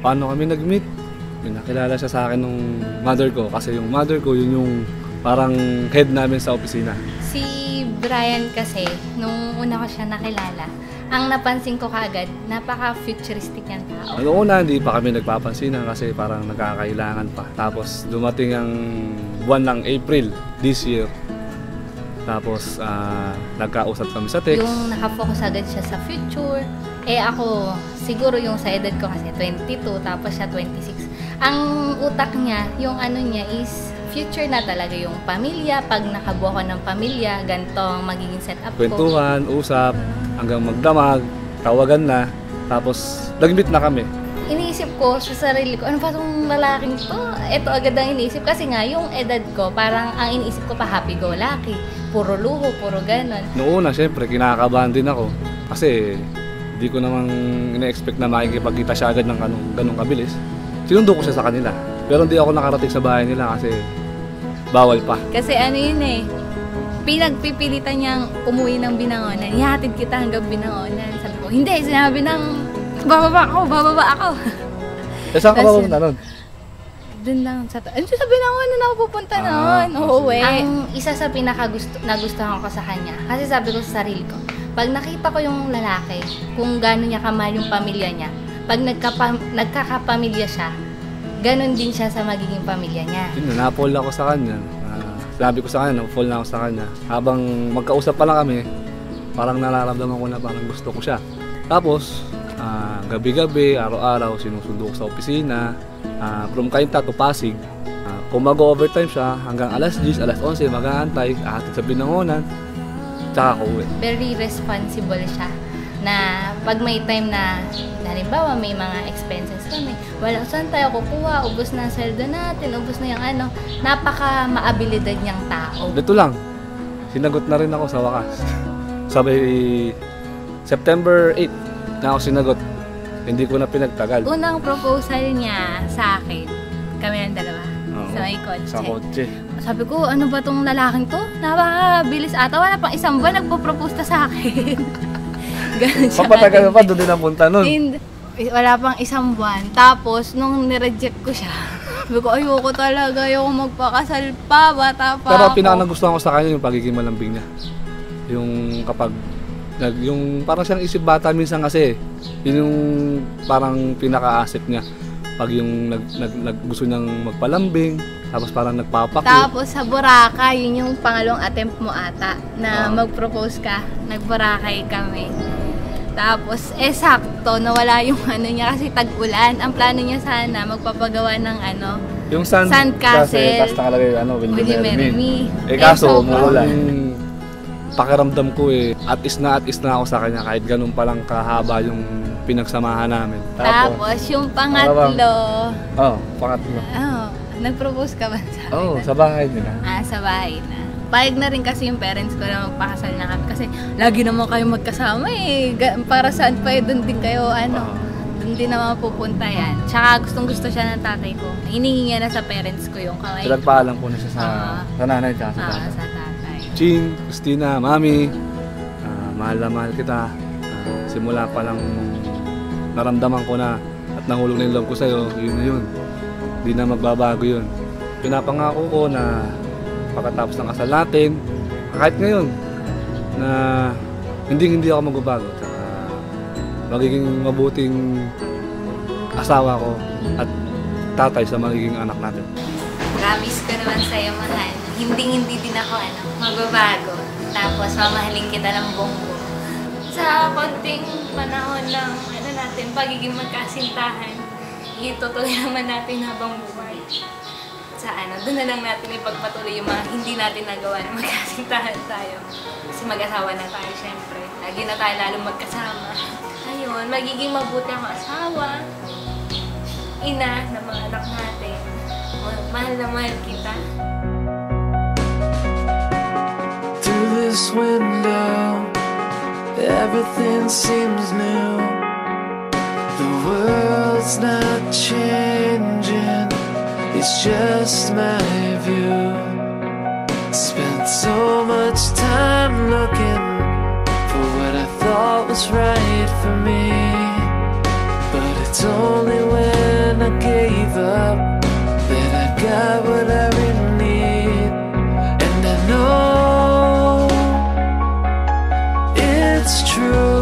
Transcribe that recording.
paano kami nag-meet? Pinakilala siya sa akin ng mother ko kasi yung mother ko yun yung parang head namin sa opisina. Si Brian kasi, nung una ko siya nakilala, ang napansin ko kaagad, napaka-futuristic yan tao. Noong una, hindi pa kami nagpapansinan kasi parang nagkakailangan pa. Tapos dumating ang buwan ng April this year. Tapos nagkausap kami sa text. Yung nakafocus agad siya sa future. Eh ako, siguro yung sa edad ko kasi 22, tapos siya 26. Ang utak niya, yung ano niya is future na talaga, yung pamilya. Pag nakabuo ko ng pamilya, ganito ang magiging setup ko. Kwentuhan, usap, hanggang magdamag, tawagan na. Tapos nag-meet na kami. Iniisip ko sa sarili ko, ano ba itong lalaking to? Ito agad ang iniisip. Kasi nga, yung edad ko, parang ang iniisip ko pa happy-go-lucky. Puro luho, puro ganon. Noong una, syempre, kinakabahan din ako. Kasi hindi ko namang ina-expect na makikipagkita siya agad ng ganong kabilis. Sinundo ko siya sa kanila. Pero hindi ako nakarating sa bahay nila kasi bawal pa. Kasi ano yun eh, pinagpipilitan niyang umuwi ng Binangonan. Ihatid kita hanggang Binangonan. Sabi ko, hindi, sinabi ng bababa ako. Eh, saan ka ba pupunta nun? Doon lang sa Binangonan ako pupunta noon. Uuwi. Ang isa sa nagustuhan ko sa kanya, kasi sabi ko sa sarili ko, pag nakita ko yung lalaki, kung gano'n niya kamahal yung pamilya niya, pag nagkakapamilya siya, gano'n din siya sa magiging pamilya niya. Na-fall ako sa kanya. Sabi ko sa kanya, na-fall na ako sa kanya. Habang magkausap pa lang kami, parang nararamdaman ko na parang gusto ko siya. Tapos, gabi-gabi, araw-araw, sinusundo ko sa opisina. From Cainta to Pasig. Kung mag-overtime siya, hanggang alas 10, alas 11, mag-aantay, ahatid sa Binangonan, tsaka ako uwi. Very responsible siya. Na pag may time na, halimbawa may mga expenses kami, wala saan tayo kukuha, ubos na ang sweldo natin, ubos na yung ano, napaka-maabilidad niyang tao. Dito lang, sinagot na rin ako sa wakas. Sabi, September 8 na ako sinagot, hindi ko na pinagtagal. Unang proposal niya sa akin, kami ng dalawa, sa may kotse. Sa kotse. Sabi ko, ano ba tong lalaking to? Napakabilis ata, wala pang isang buwan, nagpo-propose na sa akin. Ganun siya. Papatagal pa, doon din napunta nun. Wala pang isang buwan. Tapos, nung nireject ko siya, sabi ko, ayoko talaga, ayoko magpakasal pa, bata pa Pero ako. pinaka-nagustuhan ko sa kanya yung pagiging malambing niya. Yung kapag, yung parang siyang isip bata minsan kasi, yun yung parang pinaka-asset niya. Pag yung gusto niyang magpalambing, tapos parang nagpapakit. Tapos sa Boracay, yun yung pangalawang attempt mo ata na mag-propose ka. Nag-Boracay kami. Tapos, sakto, nawala yung ano niya kasi tag-ulan. Ang plano niya sana, magpapagawa ng ano, yung sandcastle. Tapos nakalagay, Will You Marry Me? So, Kaso, umuulan. Pakiramdam ko at is na ako sa kanya kahit ganun palang kahaba yung pinagsamahan namin. Tapos yung pangatlo. Pangatlo. Nag-propose ka ba sa akin? Sa bahay nila. Sa bahay na. Payag na rin kasi yung parents ko na magpakasal na kami kasi lagi naman kayo magkasama para saan pa doon din kayo doon din naman pupunta yan. Tsaka gustong gusto siya ng tatay ko. Hiningi niya na sa parents ko yung kamay. Pinagpaalam ko na siya sa nanay at sa tatay. Sa tatay. Chin, Christina, Mami, mahal na mahal kita. Simula pa lang naramdaman ko na at nahulog na yung love ko sa'yo, yun na yun. Hindi na magbabago yun. Pinapangako ko na pagkatapos ng kasal natin, kahit ngayon, na hindi ako magbabago. Magiging mabuting asawa ko at tatay sa magiging anak natin. Promise ko naman sa'yo, mahal. Hindi din ako magbabago. Tapos mamahalin kita ng buong-buo. Sa konting panahon ng natin, pagiging magkasintahan, itutuloy naman natin habang buhay. Sa doon na lang natin ipagpatuloy yung mga hindi natin nagawa na magkasintahan tayo. Kasi mag-asawa na tayo, syempre. Lagi na tayo lalong magkasama. Ayun, magiging mabuti ang asawa, ina ng mga anak natin. Mahal na mahal kita. Through this window, everything seems new. The world's not changing, it's just my view. Spent so much time looking for what I thought was right for me, but it's only when I gave up, that I got what I really need. And I know it's true.